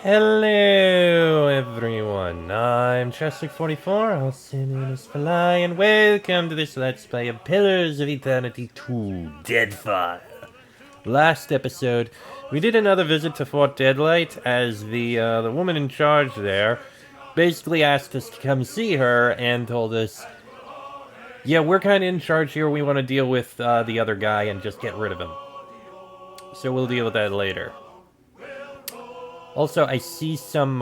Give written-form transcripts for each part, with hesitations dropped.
Hello everyone, I'm Chester44, also known as Fly, and welcome to this Let's Play of Pillars of Eternity 2, Deadfire. Last episode, we did another visit to Fort Deadlight, as the woman in charge there basically asked us to come see her and told us, yeah, we're kind of in charge here, we want to deal with the other guy and just get rid of him. So we'll deal with that later. Also, I see some,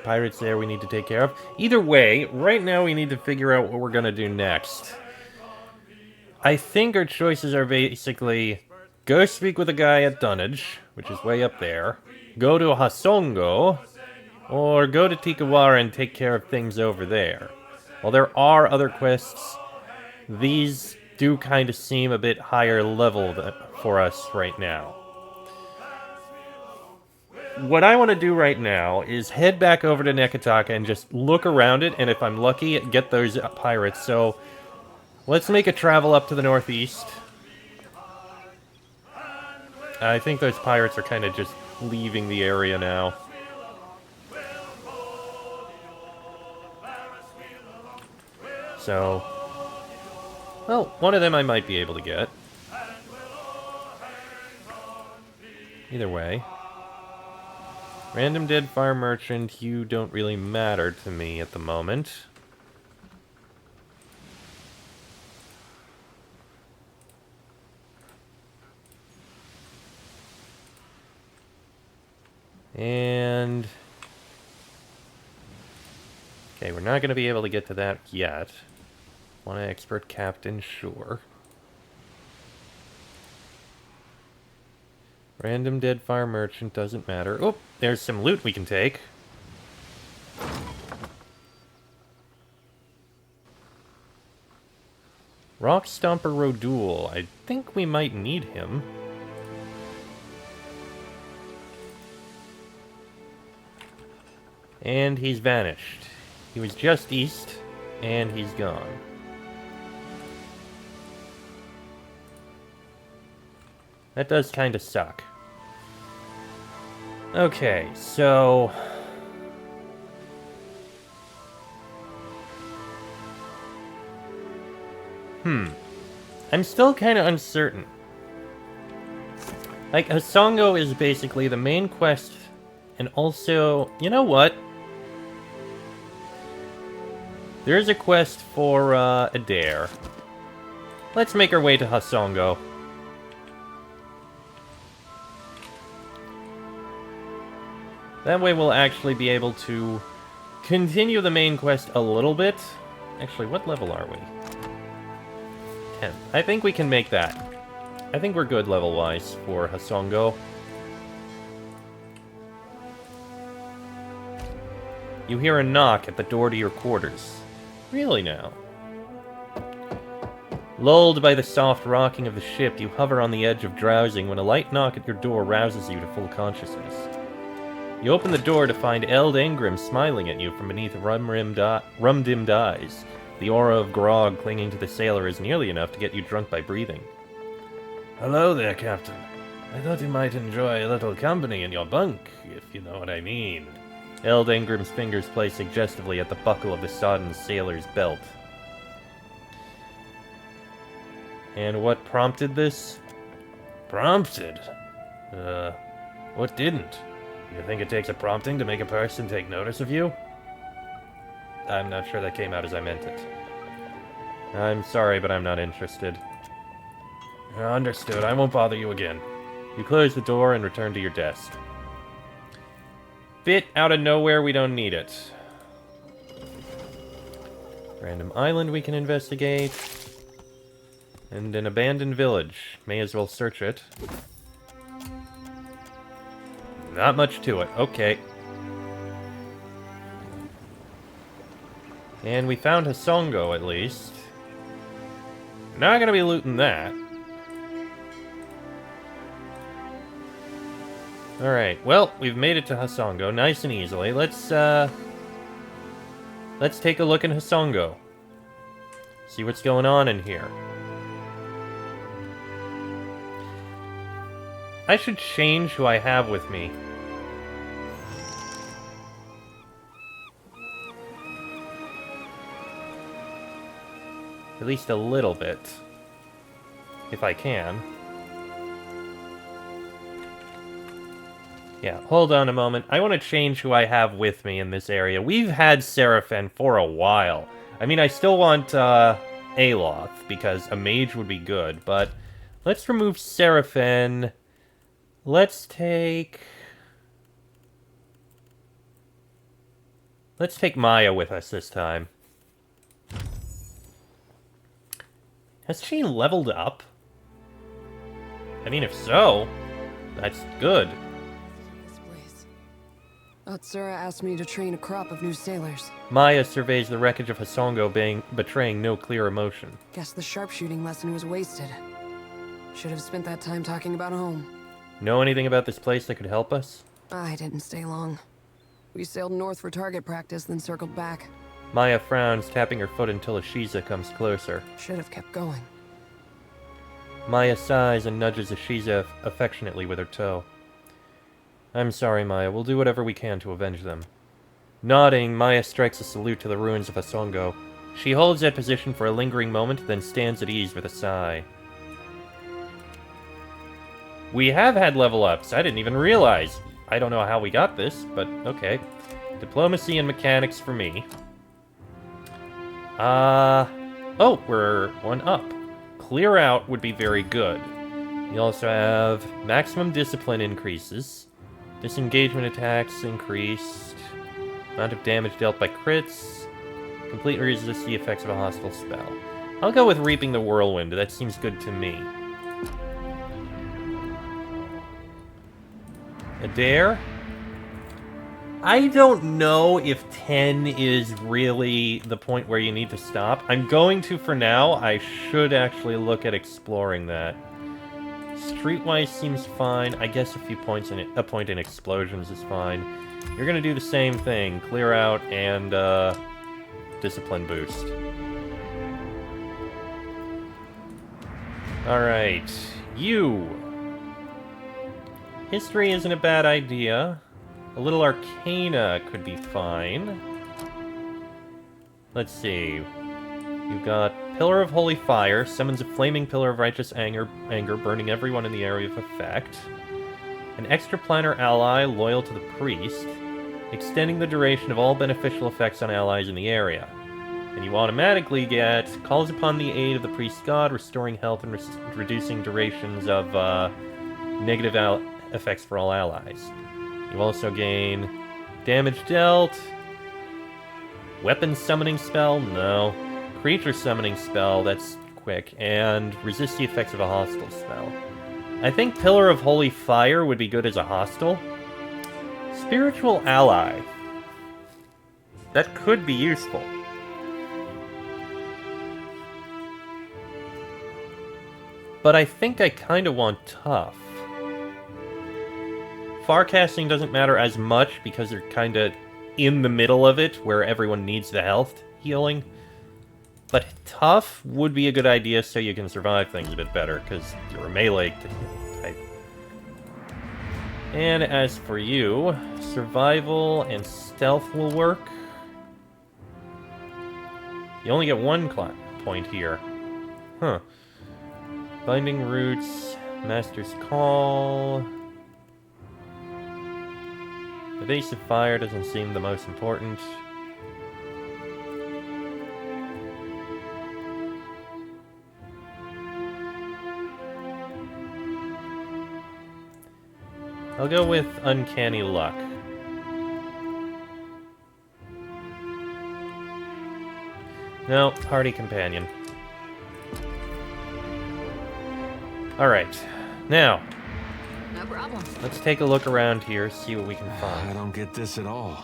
pirates there we need to take care of. Either way, right now we need to figure out what we're gonna do next. I think our choices are basically go speak with the guy at Dunnage, which is way up there, go to Hasongo, or go to Tikawara and take care of things over there. While there are other quests, these do kind of seem a bit higher level for us right now. What I want to do right now is head back over to Nekataka and just look around it, and if I'm lucky, get those pirates. So, let's make a travel up to the northeast. I think those pirates are kind of just leaving the area now. So, well, one of them I might be able to get. Either way. Random dead fire merchant, you don't really matter to me at the moment. And... okay, we're not going to be able to get to that yet. Want an expert captain? Sure. Random dead fire merchant, doesn't matter. Oh, there's some loot we can take. Rock Stomper Rodul. I think we might need him. And he's vanished. He was just east, and he's gone. That does kind of suck. Okay, so... I'm still kind of uncertain. Like, Hasongo is basically the main quest, and also... you know what? There's a quest for, Adair. Let's make our way to Hasongo. That way we'll actually be able to continue the main quest a little bit. Actually, what level are we? 10. I think we can make that. I think we're good level-wise for Hasongo. You hear a knock at the door to your quarters. Really now? Lulled by the soft rocking of the ship, you hover on the edge of drowsing when a light knock at your door rouses you to full consciousness. You open the door to find Eld Engrim smiling at you from beneath rum-dimmed eyes. The aura of grog clinging to the sailor is nearly enough to get you drunk by breathing. Hello there, Captain. I thought you might enjoy a little company in your bunk, if you know what I mean. Eld Engrim's fingers play suggestively at the buckle of the sodden sailor's belt. And what prompted this? Prompted? What didn't? You think it takes a prompting to make a person take notice of you? I'm not sure that came out as I meant it. I'm sorry, but I'm not interested. Understood. I won't bother you again. You close the door and return to your desk. Bit out of nowhere, we don't need it. Random island we can investigate. And an abandoned village. May as well search it. Not much to it. Okay. And we found Hasongo, at least. Not gonna be looting that. Alright, well, we've made it to Hasongo, nice and easily. Let's take a look in Hasongo. See what's going on in here. I should change who I have with me. At least a little bit. If I can. Yeah, hold on a moment. I want to change who I have with me in this area. We've had Seraphin for a while. I mean, I still want Aloth, because a mage would be good, but let's remove Seraphin. Let's take Maya with us this time. Has she leveled up? I mean, if so, that's good. This place. Atsura asked me to train a crop of new sailors. Maya surveys the wreckage of Hasongo, betraying no clear emotion. Guess the sharpshooting lesson was wasted. Should have spent that time talking about home. Know anything about this place that could help us? I didn't stay long. We sailed north for target practice, then circled back. Maya frowns, tapping her foot until Ashiza comes closer. Should have kept going. Maya sighs and nudges Ashiza affectionately with her toe. I'm sorry, Maya. We'll do whatever we can to avenge them. Nodding, Maya strikes a salute to the ruins of Hasongo. She holds that position for a lingering moment, then stands at ease with a sigh. We have had level ups. I didn't even realize. I don't know how we got this, but okay. Diplomacy and mechanics for me. Oh, we're one up. Clear out would be very good. You also have maximum discipline increases. Disengagement attacks increased. Amount of damage dealt by crits. Completely resist the effects of a hostile spell. I'll go with Reaping the Whirlwind. That seems good to me. Adair? I don't know if 10 is really the point where you need to stop. I'm going to for now. I should actually look at exploring that. Streetwise seems fine. I guess a point in explosions is fine. You're gonna do the same thing. Clear out and discipline boost. Alright. You. History isn't a bad idea. A little Arcana could be fine. Let's see. You've got Pillar of Holy Fire, summons a flaming pillar of righteous anger, burning everyone in the area of effect. An extraplanar ally loyal to the priest, extending the duration of all beneficial effects on allies in the area. And you automatically get calls upon the aid of the priest god, restoring health and reducing durations of negative effects for all allies. You also gain damage dealt, weapon summoning spell, no, creature summoning spell, that's quick, and resist the effects of a hostile spell. I think Pillar of Holy Fire would be good as a hostile. Spiritual Ally. That could be useful. But I think I kind of want Tough. Farcasting doesn't matter as much because they're kind of in the middle of it, where everyone needs the health healing. But Tough would be a good idea so you can survive things a bit better, because you're a melee type. And as for you, Survival and Stealth will work. You only get one point here. Huh. Binding Roots, Master's Call... Evasive Fire doesn't seem the most important. I'll go with Uncanny Luck. No, Hardy Companion. Alright, now... No problem. Let's take a look around here, see what we can find. I don't get this at all.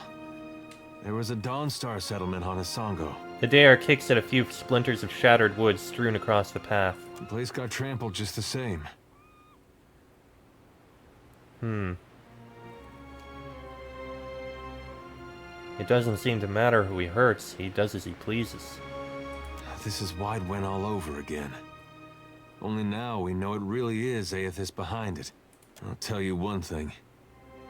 There was a Dawnstar settlement on Hasongo. Adair kicks at a few splinters of shattered wood strewn across the path. The place got trampled just the same. It doesn't seem to matter who he hurts. He does as he pleases. This is why it went all over again. Only now we know it really is Aethys behind it. I'll tell you one thing.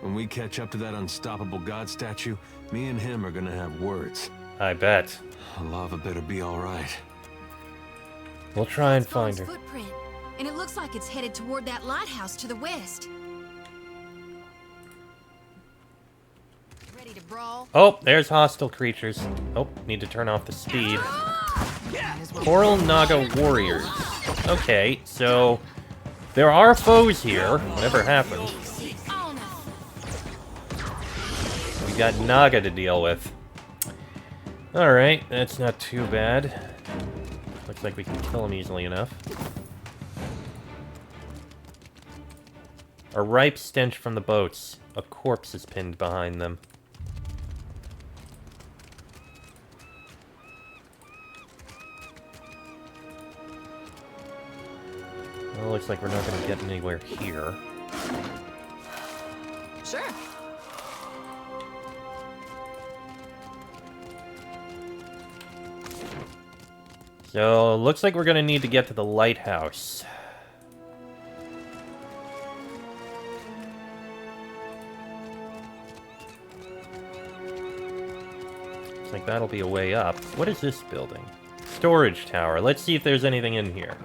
When we catch up to that unstoppable god statue, me and him are gonna have words. I bet. Lava better be alright. We'll try and It's find Bond's her. footprint, and it looks like it's headed toward that lighthouse to the west. Ready to brawl? Oh, there's hostile creatures. Oh, need to turn off the speed. Coral Naga warriors. Okay, so there are foes here, whatever happened. Oh no. We got Naga to deal with. Alright, that's not too bad. Looks like we can kill him easily enough. A ripe stench from the boats. A corpse is pinned behind them. Well, looks like we're not going to get anywhere here. Sure. So, looks like we're going to need to get to the lighthouse. Looks like that'll be a way up. What is this building? Storage tower. Let's see if there's anything in here.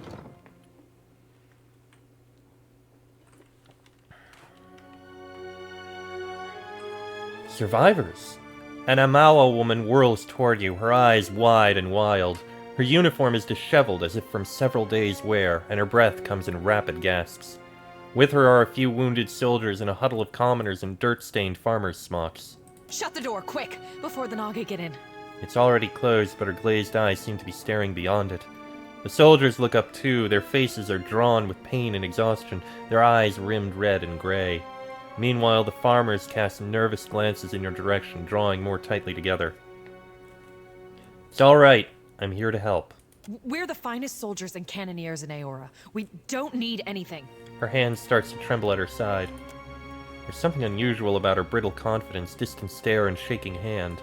Survivors. An Amawa woman whirls toward you, her eyes wide and wild. Her uniform is disheveled as if from several days' wear, and her breath comes in rapid gasps. With her are a few wounded soldiers and a huddle of commoners in dirt-stained farmers' smocks. Shut the door, quick, before the Naga get in. It's already closed, but her glazed eyes seem to be staring beyond it. The soldiers look up too, their faces are drawn with pain and exhaustion, their eyes rimmed red and gray. Meanwhile, the farmers cast nervous glances in your direction, drawing more tightly together. It's all right. I'm here to help. We're the finest soldiers and cannoneers in Aora. We don't need anything. Her hand starts to tremble at her side. There's something unusual about her brittle confidence, distant stare, and shaking hand.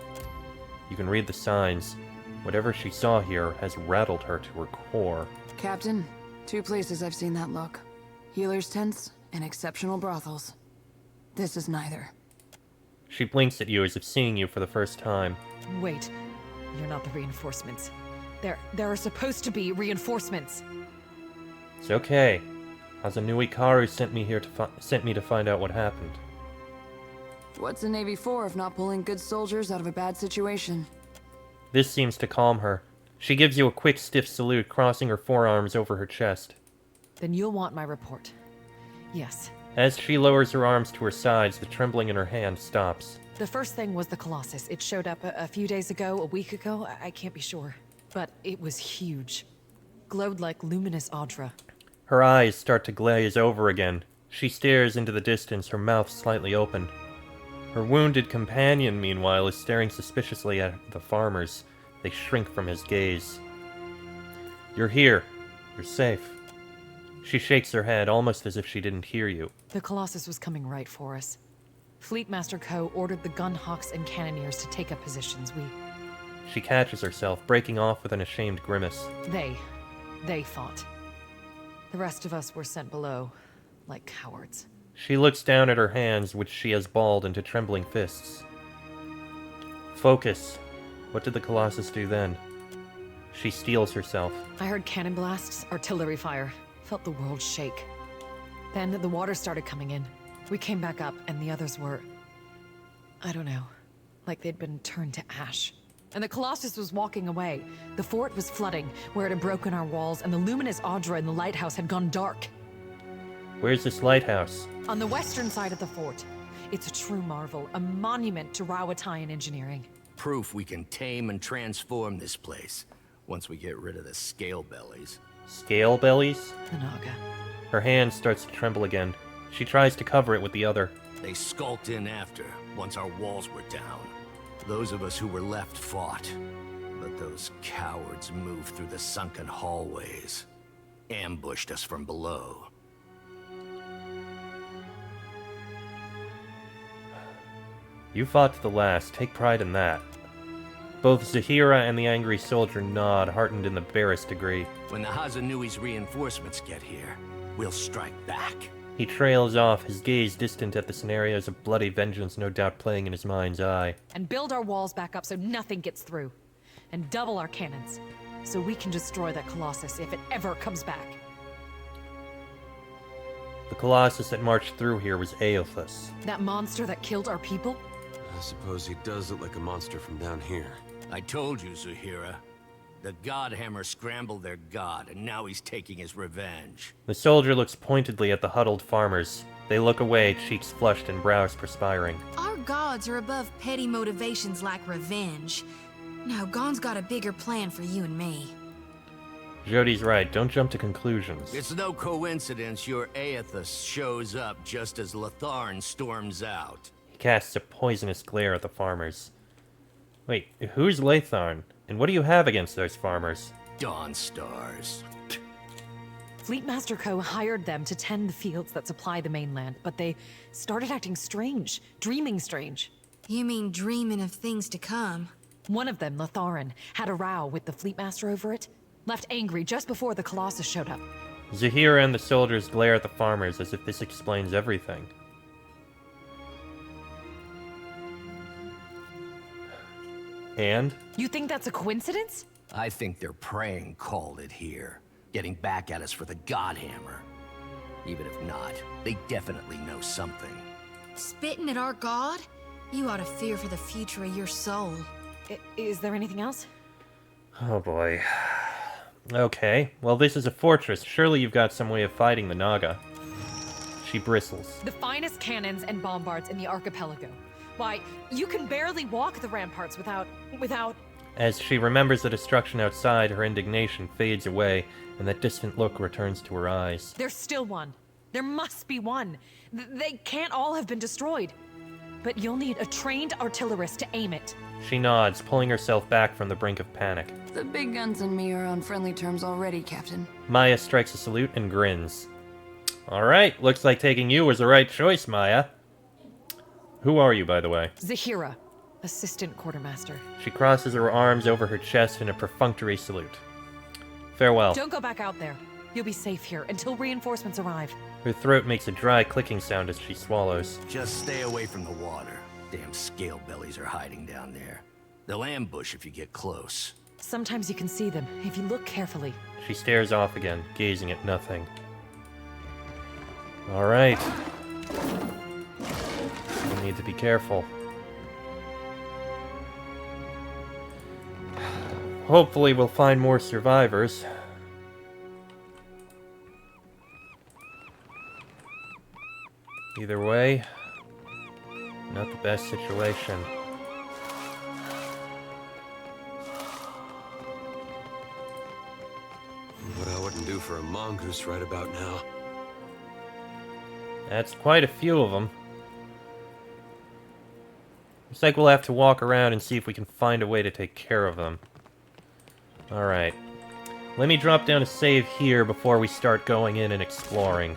You can read the signs. Whatever she saw here has rattled her to her core. Captain, 2 places I've seen that look. Healers' tents and exceptional brothels. This is neither. She blinks at you as if seeing you for the first time. Wait, you're not the reinforcements. There are supposed to be reinforcements. It's okay. Hasongo Karu sent me here to find out what happened. What's a Navy for if not pulling good soldiers out of a bad situation? This seems to calm her. She gives you a quick, stiff salute, crossing her forearms over her chest. Then you'll want my report. Yes. As she lowers her arms to her sides, the trembling in her hand stops. The first thing was the Colossus. It showed up a few days ago, a week ago, I can't be sure. But it was huge. Glowed like luminous Audra. Her eyes start to glaze over again. She stares into the distance, her mouth slightly open. Her wounded companion, meanwhile, is staring suspiciously at the farmers. They shrink from his gaze. You're here. You're safe. She shakes her head, almost as if she didn't hear you. The Colossus was coming right for us. Fleetmaster Ko ordered the gunhawks and cannoneers to take up positions. She catches herself, breaking off with an ashamed grimace. They fought. The rest of us were sent below, like cowards. She looks down at her hands, which she has balled into trembling fists. Focus. What did the Colossus do then? She steels herself. I heard cannon blasts, artillery fire. Felt the world shake. Then the water started coming in. We came back up, and the others were... I don't know. Like they'd been turned to ash. And the Colossus was walking away. The fort was flooding, where it had broken our walls, and the luminous Audra in the lighthouse had gone dark. Where's this lighthouse? On the western side of the fort. It's a true marvel, a monument to Rawatayan engineering. Proof we can tame and transform this place, once we get rid of the scale bellies. Scale bellies? The Naga. Her hand starts to tremble again. She tries to cover it with the other. They skulked in after, once our walls were down. Those of us who were left fought. But those cowards moved through the sunken hallways. Ambushed us from below. You fought to the last. Take pride in that. Both Zahira and the angry soldier nod, heartened in the barest degree. When the Hazonui's reinforcements get here, we'll strike back. He trails off, his gaze distant at the scenarios of bloody vengeance no doubt playing in his mind's eye. And build our walls back up so nothing gets through. And double our cannons. so we can destroy that Colossus if it ever comes back. The Colossus that marched through here was Aethys. That monster that killed our people? I suppose he does look like a monster from down here. I told you, Zahira. The Godhammer scrambled their god, and now he's taking his revenge. The soldier looks pointedly at the huddled farmers. They look away, cheeks flushed and brows perspiring. Our gods are above petty motivations like revenge. No, Gon's got a bigger plan for you and me. Jody's right, don't jump to conclusions. It's no coincidence your Aethys shows up just as Latharn storms out. He casts a poisonous glare at the farmers. Wait, who's Latharn? And what do you have against those farmers? Dawn Stars. Fleetmaster Co. hired them to tend the fields that supply the mainland, but they started acting strange, dreaming strange. You mean dreaming of things to come? One of them, Latharin, had a row with the Fleetmaster over it, left angry just before the Colossus showed up. Zahira and the soldiers glare at the farmers as if this explains everything. And? You think that's a coincidence? I think their praying called it here, getting back at us for the Godhammer. Even if not, they definitely know something. Spitting at our god? You ought to fear for the future of your soul. Is there anything else? Oh boy. Okay, well this is a fortress. Surely you've got some way of fighting the Naga. She bristles. The finest cannons and bombards in the archipelago. Why, you can barely walk the ramparts without... As she remembers the destruction outside, her indignation fades away, and that distant look returns to her eyes. There's still one. There must be one. They can't all have been destroyed. But you'll need a trained artillerist to aim it. She nods, pulling herself back from the brink of panic. The big guns and me are on friendly terms already, Captain. Maya strikes a salute and grins. Alright, looks like taking you was the right choice, Maya. Who are you, by the way? Zahira, assistant quartermaster. She crosses her arms over her chest in a perfunctory salute. Farewell. Don't go back out there. You'll be safe here until reinforcements arrive. Her throat makes a dry clicking sound as she swallows. Just stay away from the water. Damn scale bellies are hiding down there. They'll ambush if you get close. Sometimes you can see them, if you look carefully. She stares off again, gazing at nothing. Alright. We need to be careful. Hopefully we'll find more survivors. Either way, not the best situation. What I wouldn't do for a mongoose right about now. That's quite a few of them. Looks like we'll have to walk around and see if we can find a way to take care of them. Alright. Let me drop down a save here before we start going in and exploring.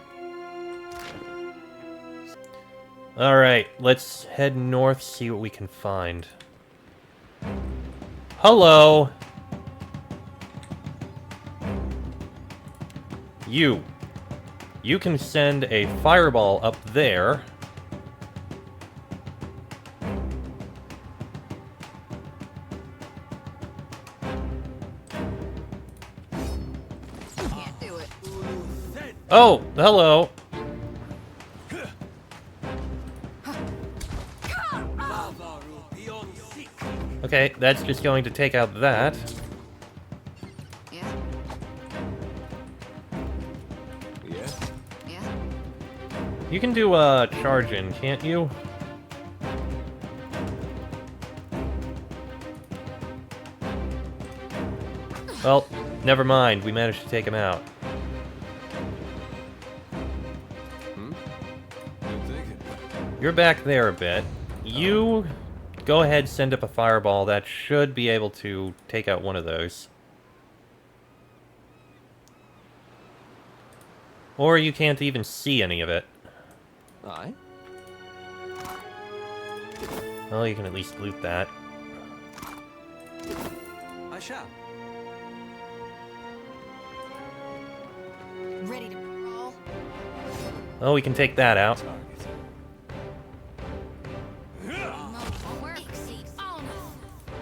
Alright, let's head north, see what we can find. Hello! You can send a fireball up there. Can't do it. Oh, hello. Okay, that's just going to take out that. Yeah? Yeah? Yeah? You can do a charge in, can't you? Well, never mind. We managed to take him out. Good thinking. You're back there a bit. You go ahead, send up a fireball. That should be able to take out one of those. Or you can't even see any of it. Aye? Well, you can at least loot that. I shall. Ready to roll? Oh, we can take that out. Exceeds all.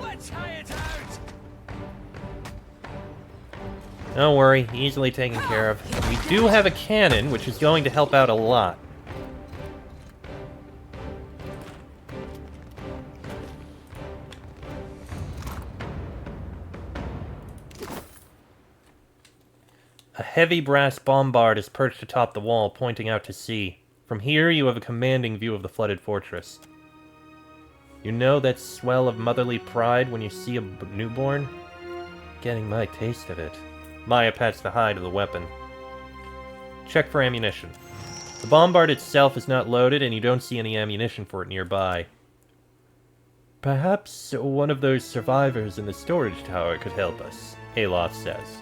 Let's try it out! Don't worry, easily taken care of. We do have a cannon, which is going to help out a lot. A heavy brass bombard is perched atop the wall, pointing out to sea. From here, you have a commanding view of the flooded fortress. You know that swell of motherly pride when you see a newborn? Getting my taste of it. Maya pats the hide of the weapon. Check for ammunition. The bombard itself is not loaded, and you don't see any ammunition for it nearby. Perhaps one of those survivors in the storage tower could help us, Aloth says.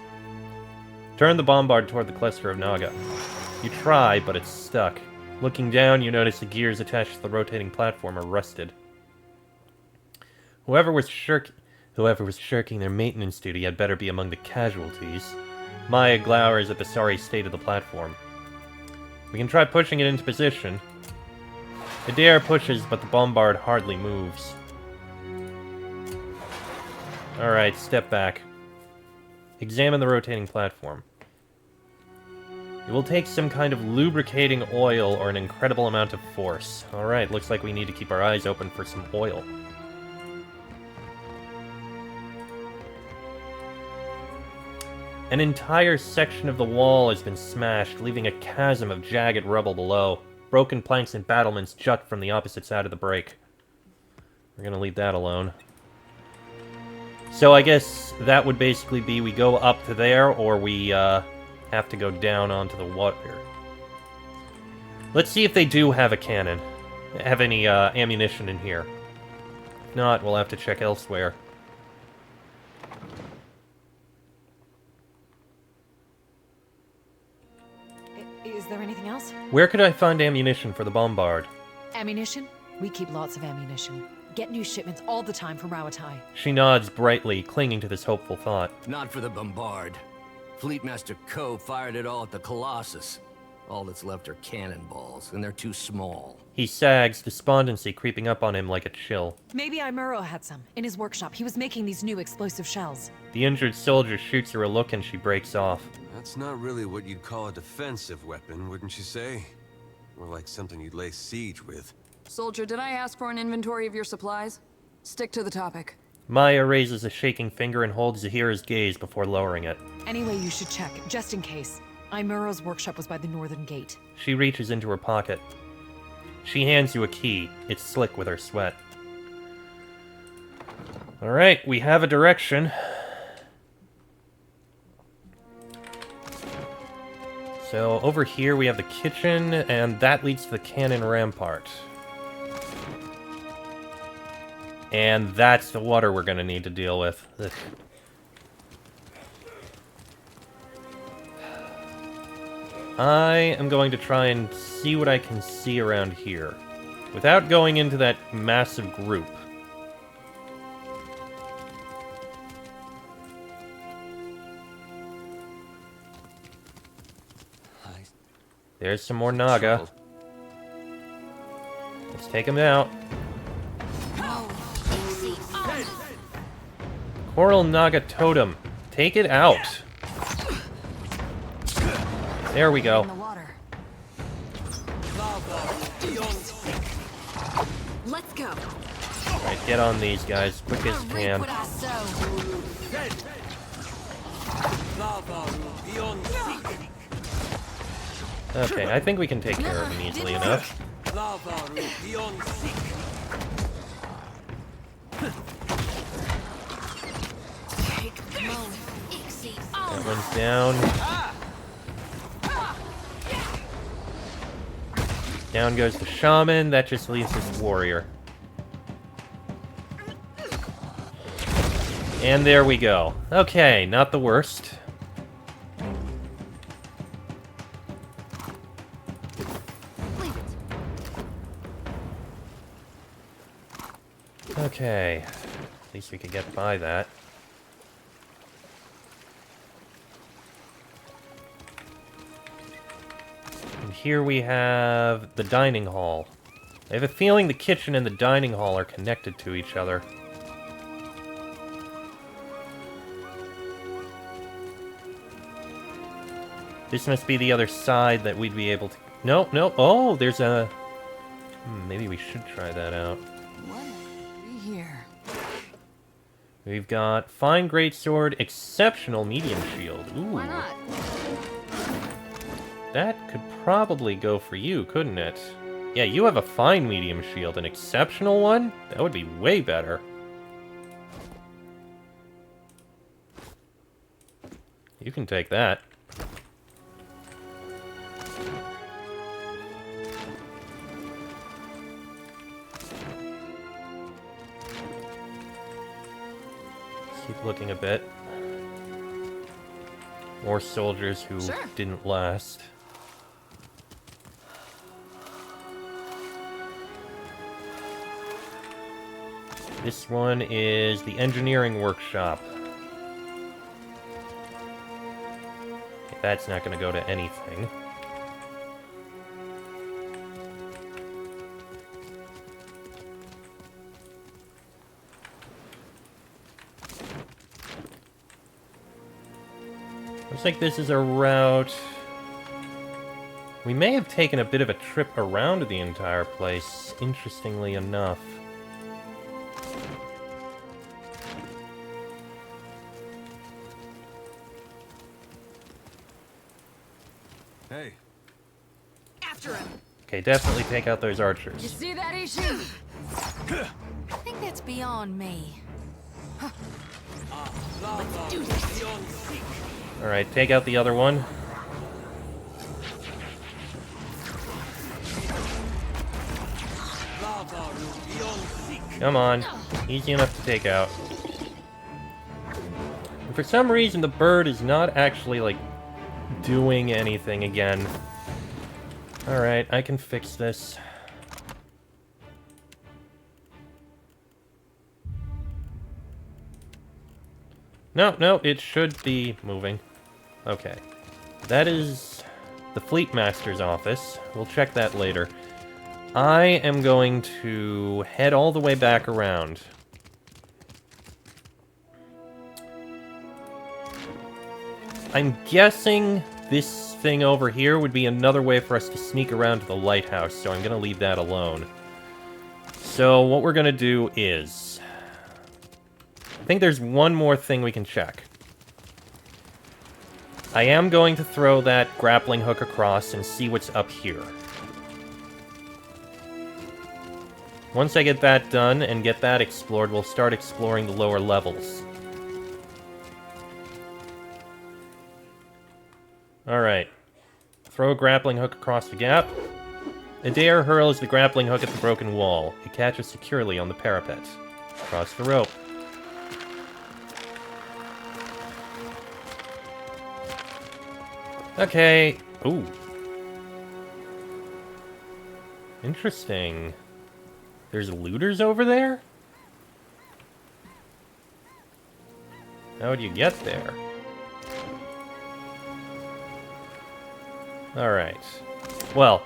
Turn the bombard toward the cluster of Naga. You try, but it's stuck. Looking down, you notice the gears attached to the rotating platform are rusted. Whoever was shirking their maintenance duty had better be among the casualties. Maya glowers at the sorry state of the platform. We can try pushing it into position. Adair pushes, but the bombard hardly moves. Alright, step back. Examine the rotating platform. It will take some kind of lubricating oil or an incredible amount of force. Alright, looks like we need to keep our eyes open for some oil. An entire section of the wall has been smashed, leaving a chasm of jagged rubble below. Broken planks and battlements jut from the opposite side of the break. We're gonna leave that alone. So I guess that would basically be we go up to there, or we have to go down onto the water. Let's see if they do have a cannon. Have any ammunition in here. If not, we'll have to check elsewhere. Is there anything else? Where could I find ammunition for the bombard? Ammunition? We keep lots of ammunition. Get new shipments all the time from Rawatai. She nods brightly, clinging to this hopeful thought. Not for the bombard. Fleetmaster Ko fired it all at the Colossus. All that's left are cannonballs, and they're too small. He sags, despondency creeping up on him like a chill. Maybe Imuro had some. In his workshop, he was making these new explosive shells. The injured soldier shoots her a look and she breaks off. That's not really what you'd call a defensive weapon, wouldn't you say? More like something you'd lay siege with. Soldier, did I ask for an inventory of your supplies? Stick to the topic. Maya raises a shaking finger and holds Zahira's gaze before lowering it. Anyway, you should check, just in case. Imuro's workshop was by the northern gate. She reaches into her pocket. She hands you a key. It's slick with her sweat. Alright, we have a direction. So, over here we have the kitchen, and that leads to the cannon rampart. And that's the water we're gonna need to deal with. Ugh. I am going to try and see what I can see around here, without going into that massive group. There's some more Naga. Let's take him out. Coral Naga Totem. Take it out. There we go. Let's go. Alright, get on these guys quick as you can. Okay, I think we can take care of him easily enough. That one's down. Down goes the shaman. That just leaves this warrior. And there we go. Okay, not the worst. Okay. At least we could get by that. And here we have the dining hall. I have a feeling the kitchen and the dining hall are connected to each other. This must be the other side that we'd be able to... No, no. Oh, there's a... maybe we should try that out. What have we here? We've got fine greatsword, exceptional medium shield. Ooh. Why not? That could probably go for you, couldn't it? Yeah, you have a fine medium shield. An exceptional one? That would be way better. You can take that. Keep looking a bit. More soldiers who didn't last. This one is the engineering workshop. Okay, that's not going to go to anything. Looks like this is a route... We may have taken a bit of a trip around the entire place, interestingly enough. Hey. After him. Okay, definitely take out those You archers. see that, Ishi? I think that's beyond me. Let's do this. Alright, take out the other one. Come on. Easy enough to take out. And for some reason, the bird is not actually, like, doing anything again. Alright, I can fix this. No, no, it should be moving. Okay. That is the Fleet Master's office. We'll check that later. I am going to head all the way back around. I'm guessing this thing over here would be another way for us to sneak around to the lighthouse, so I'm going to leave that alone. So what we're going to do is... I think there's one more thing we can check. I am going to throw that grappling hook across and see what's up here. Once I get that done and get that explored, we'll start exploring the lower levels. Alright. Throw a grappling hook across the gap. Adair hurls the grappling hook at the broken wall. It catches securely on the parapet. Across the rope. Okay. Ooh. Interesting. There's looters over there? How would you get there? Alright. Well,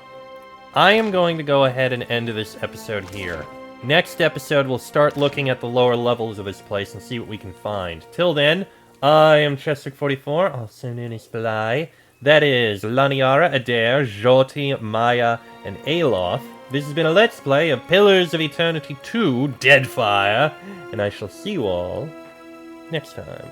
I am going to go ahead and end this episode here. Next episode, we'll start looking at the lower levels of this place and see what we can find. Till then, I am Chester44, also known as Belai. That is Laniara, Adair, Joti, Maya, and Aloth. This has been a Let's Play of Pillars of Eternity 2, Deadfire, and I shall see you all next time.